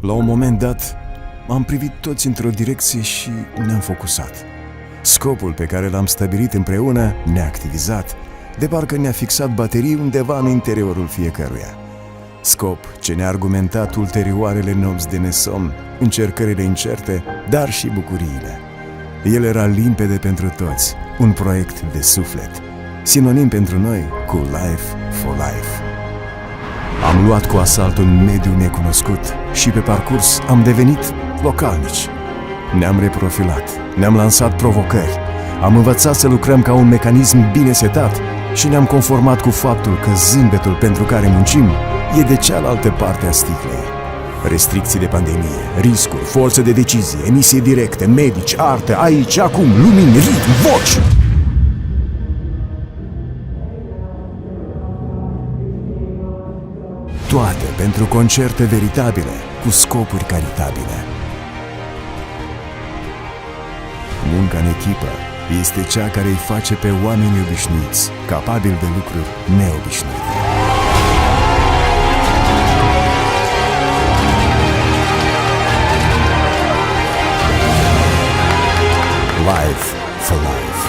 La un moment dat, am privit toți într-o direcție și ne-am focusat. Scopul pe care l-am stabilit împreună ne-a activizat, de parcă ne-a fixat baterii undeva în interiorul fiecăruia. Scop ce ne-a argumentat ulterioarele nopți de nesomn, încercările incerte, dar și bucuriile. El era limpede pentru toți, un proiect de suflet, sinonim pentru noi cu Life for Life. Am luat cu asalt un mediu necunoscut și pe parcurs am devenit localnici. Ne-am reprofilat, ne-am lansat provocări, am învățat să lucrăm ca un mecanism bine setat și ne-am conformat cu faptul că zâmbetul pentru care muncim e de cealaltă parte a sticlei. Restricții de pandemie, riscuri, forță de decizie, emisie directe, medici, artă, aici, acum, lumini, ritm, voci! Toate pentru concerte veritabile, cu scopuri caritabile. Munca în echipă este cea care îi face pe oameni obișnuiți, capabili de lucruri neobișnuite. Life for Life.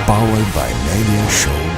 Powered by Media Show.